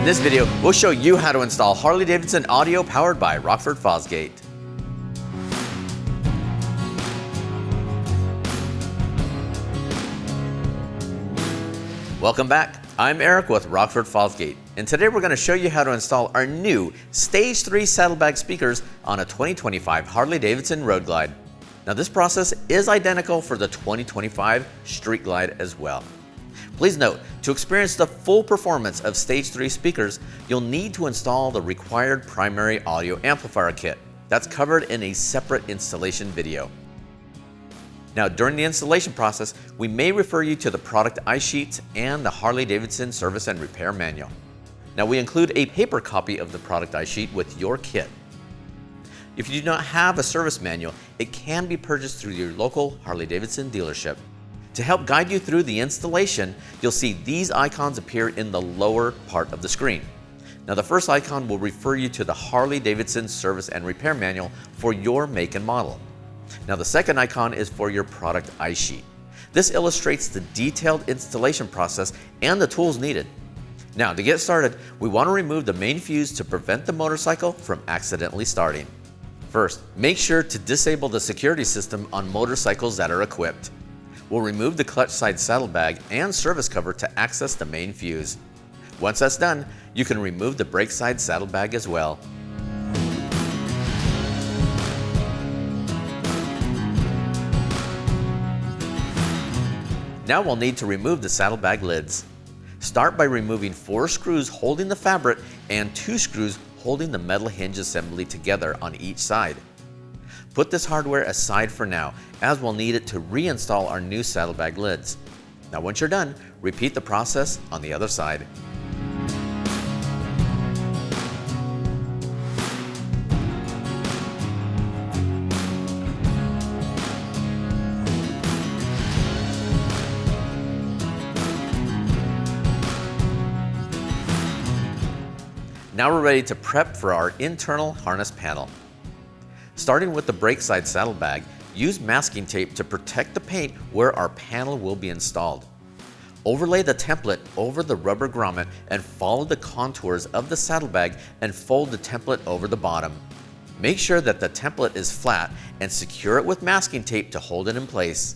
this video, we'll show you how to install Harley-Davidson Audio Powered by Rockford Fosgate. Welcome back. I'm Eric with Rockford Fosgate, and today we're going to show you how to install our new Stage III Saddlebag speakers on a 2025 Harley-Davidson Road Glide. Now this process is identical for the 2025 Street Glide as well. Please note, to experience the full performance of Stage III speakers, you'll need to install the required primary audio amplifier kit. That's covered in a separate installation video. Now, during the installation process, we may refer you to the product iSheets and the Harley-Davidson Service and Repair Manual. Now, we include a paper copy of the product iSheet with your kit. If you do not have a service manual, it can be purchased through your local Harley-Davidson dealership. To help guide you through the installation, you'll see these icons appear in the lower part of the screen. Now, the first icon will refer you to the Harley-Davidson Service and Repair Manual for your make and model. Now, the second icon is for your product iSheet. This illustrates the detailed installation process and the tools needed. Now, to get started, we want to remove the main fuse to prevent the motorcycle from accidentally starting. First, make sure to disable the security system on motorcycles that are equipped. We'll remove the clutch side saddlebag and service cover to access the main fuse. Once that's done, you can remove the brake side saddlebag as well. Now we'll need to remove the saddlebag lids. Start by removing 4 screws holding the fabric and 2 screws holding the metal hinge assembly together on each side. Put this hardware aside for now, as we'll need it to reinstall our new saddlebag lids. Now once you're done, repeat the process on the other side. Now we're ready to prep for our internal harness panel. Starting with the brake side saddlebag, use masking tape to protect the paint where our panel will be installed. Overlay the template over the rubber grommet and follow the contours of the saddlebag and fold the template over the bottom. Make sure that the template is flat and secure it with masking tape to hold it in place.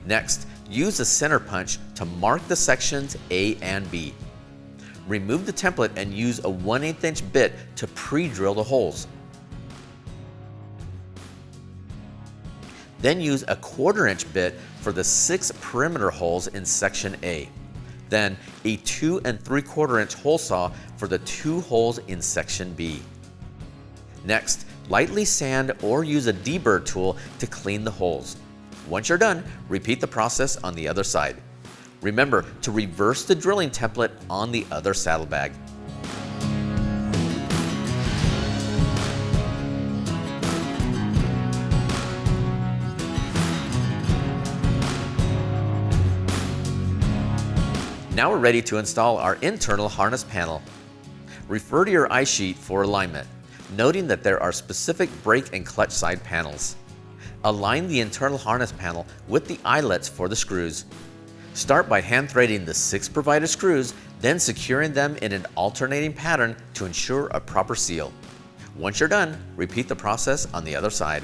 Next, use a center punch to mark the sections A and B. Remove the template and use a 1/8 inch bit to pre-drill the holes. Then use a 1/4 inch bit for the 6 perimeter holes in section A. Then a 2 3/4 inch hole saw for the 2 holes in section B. Next, lightly sand or use a deburr tool to clean the holes. Once you're done, repeat the process on the other side. Remember to reverse the drilling template on the other saddlebag. Now we're ready to install our internal harness panel. Refer to your iSheet for alignment, noting that there are specific brake and clutch side panels. Align the internal harness panel with the eyelets for the screws. Start by hand threading the 6 provided screws, then securing them in an alternating pattern to ensure a proper seal. Once you're done, repeat the process on the other side.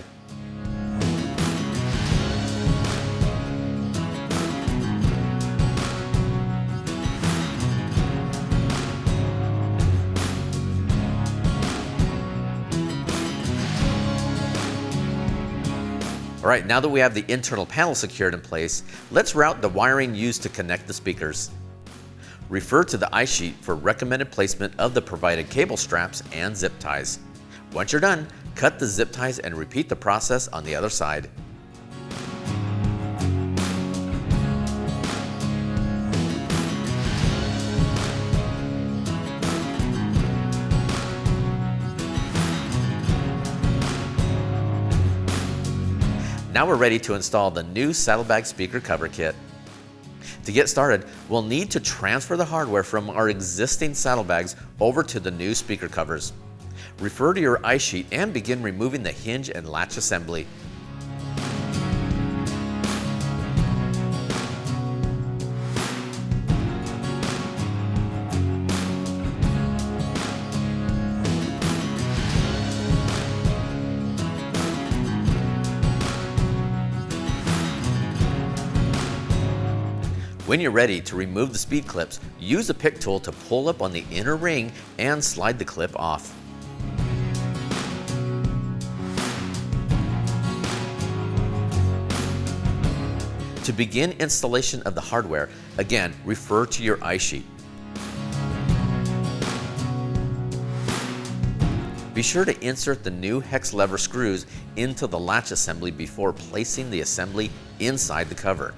All right, now that we have the internal panel secured in place, let's route the wiring used to connect the speakers. Refer to the iSheet for recommended placement of the provided cable straps and zip ties. Once you're done, cut the zip ties and repeat the process on the other side. Now we're ready to install the new saddlebag speaker cover kit. To get started, we'll need to transfer the hardware from our existing saddlebags over to the new speaker covers. Refer to your iSheet and begin removing the hinge and latch assembly. When you're ready to remove the speed clips, use a pick tool to pull up on the inner ring and slide the clip off. To begin installation of the hardware, again, refer to your ice sheet. Be sure to insert the new hex lever screws into the latch assembly before placing the assembly inside the cover.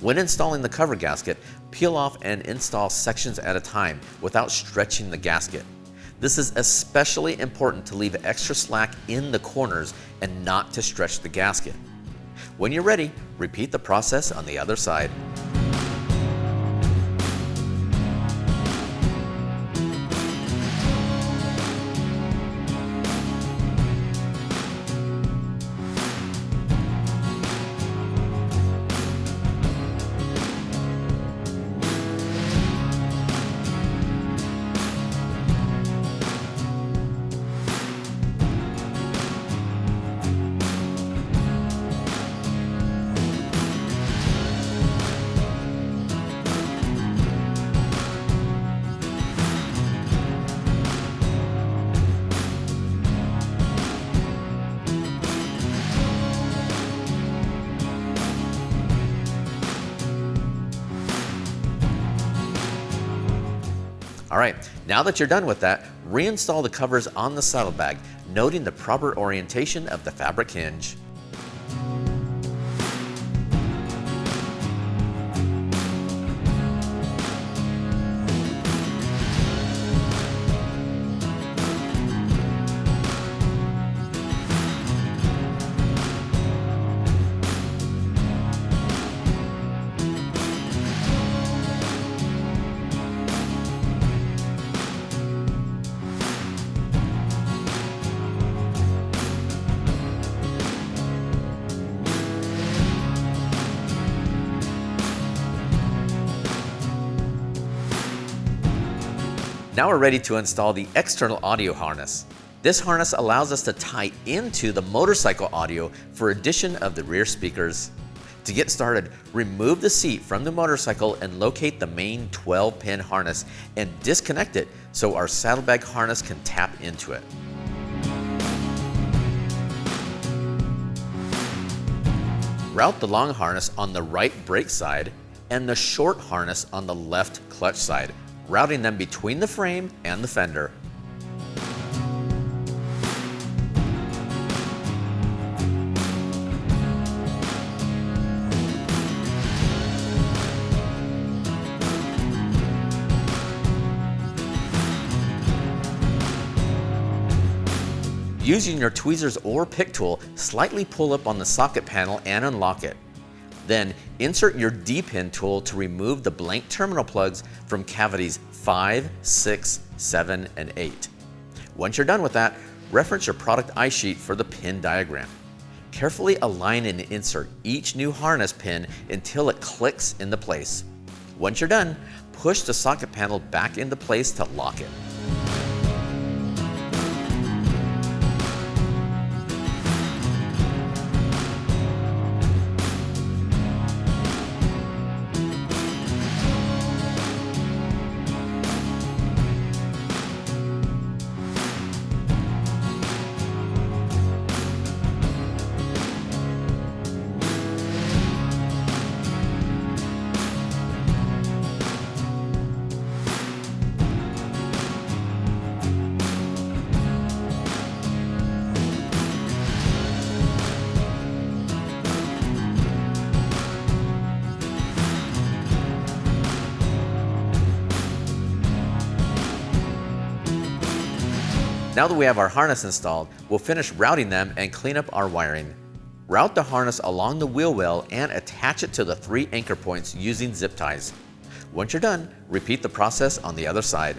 When installing the cover gasket, peel off and install sections at a time without stretching the gasket. This is especially important to leave extra slack in the corners and not to stretch the gasket. When you're ready, repeat the process on the other side. Alright, now that you're done with that, reinstall the covers on the saddlebag, noting the proper orientation of the fabric hinge. Now we're ready to install the external audio harness. This harness allows us to tie into the motorcycle audio for addition of the rear speakers. To get started, remove the seat from the motorcycle and locate the main 12-pin harness and disconnect it so our saddlebag harness can tap into it. Route the long harness on the right brake side and the short harness on the left clutch side, routing them between the frame and the fender. Using your tweezers or pick tool, slightly pull up on the socket panel and unlock it. Then insert your D-pin tool to remove the blank terminal plugs from cavities 5, 6, 7, and 8. Once you're done with that, reference your product ice sheet for the pin diagram. Carefully align and insert each new harness pin until it clicks into place. Once you're done, push the socket panel back into place to lock it. Now that we have our harness installed, we'll finish routing them and clean up our wiring. Route the harness along the wheel well and attach it to the 3 anchor points using zip ties. Once you're done, repeat the process on the other side.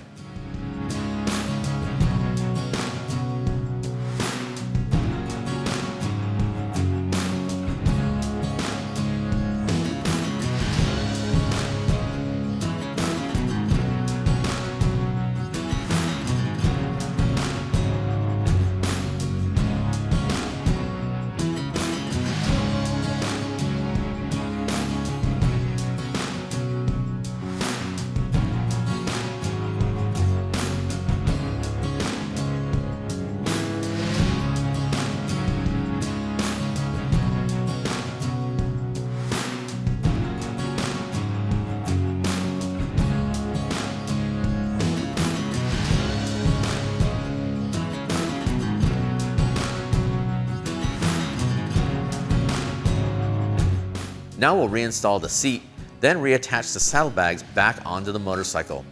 Now we'll reinstall the seat, then reattach the saddlebags back onto the motorcycle.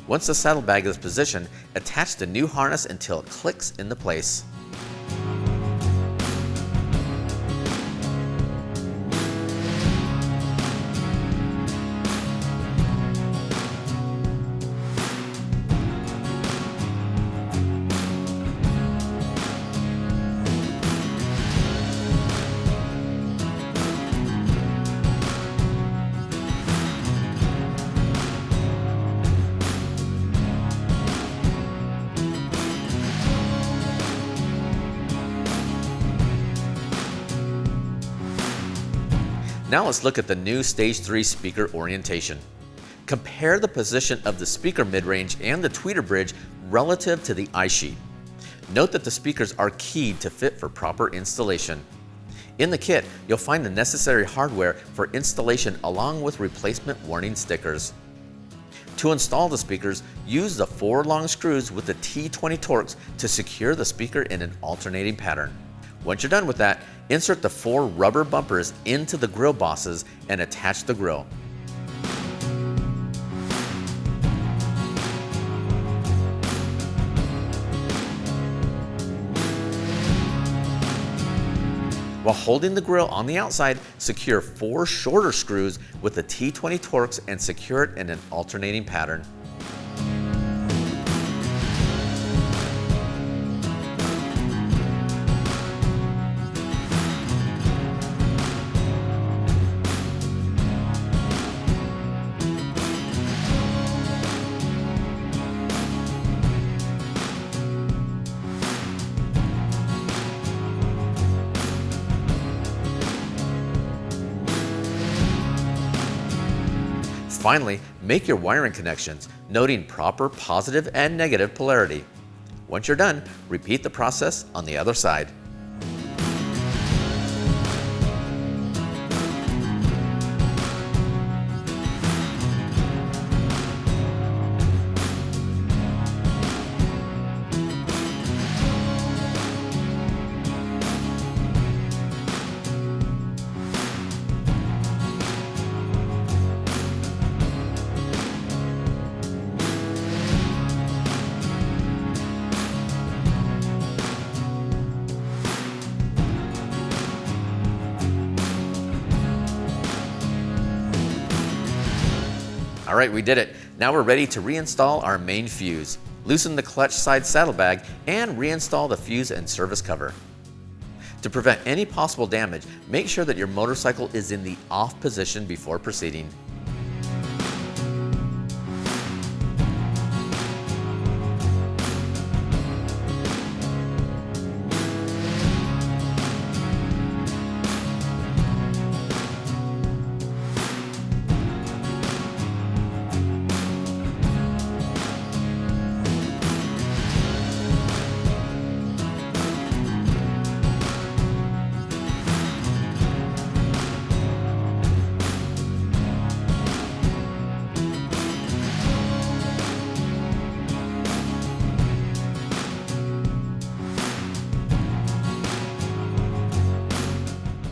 Once the saddlebag is positioned, attach the new harness until it clicks into place. Now let's look at the new Stage 3 speaker orientation. Compare the position of the speaker mid-range and the tweeter bridge relative to the eyesheet. Note that the speakers are keyed to fit for proper installation. In the kit, you'll find the necessary hardware for installation along with replacement warning stickers. To install the speakers, use the 4 long screws with the T20 Torx to secure the speaker in an alternating pattern. Once you're done with that, insert the 4 rubber bumpers into the grill bosses and attach the grill. While holding the grill on the outside, secure 4 shorter screws with the T20 Torx and secure it in an alternating pattern. Finally, make your wiring connections, noting proper positive and negative polarity. Once you're done, repeat the process on the other side. All right, we did it. Now we're ready to reinstall our main fuse. Loosen the clutch side saddlebag and reinstall the fuse and service cover. To prevent any possible damage, make sure that your motorcycle is in the off position before proceeding.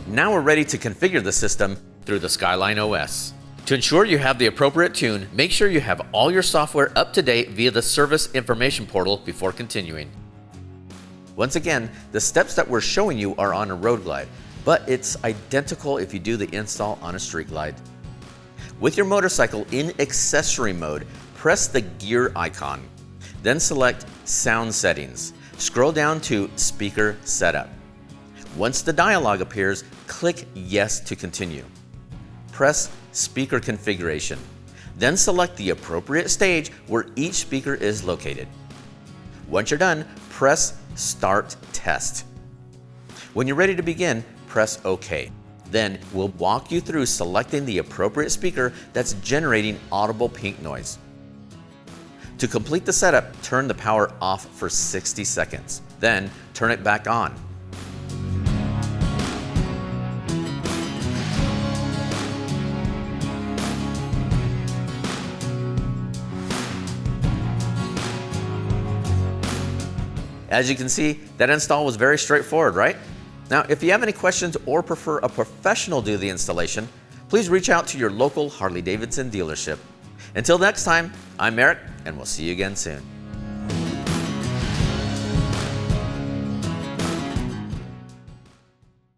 Now we're ready to configure the system through the Skyline OS. To ensure you have the appropriate tune, make sure you have all your software up to date via the Service Information Portal before continuing. Once again, the steps that we're showing you are on a road glide, but it's identical if you do the install on a street glide. With your motorcycle in accessory mode, press the gear icon. Then select Sound Settings. Scroll down to Speaker Setup. Once the dialog appears, click Yes to continue. Press Speaker Configuration. Then select the appropriate stage where each speaker is located. Once you're done, press Start Test. When you're ready to begin, press OK. Then we'll walk you through selecting the appropriate speaker that's generating audible pink noise. To complete the setup, turn the power off for 60 seconds. Then turn it back on. As you can see, that install was very straightforward, right? Now, if you have any questions or prefer a professional do the installation, please reach out to your local Harley-Davidson dealership. Until next time, I'm Eric, and we'll see you again soon.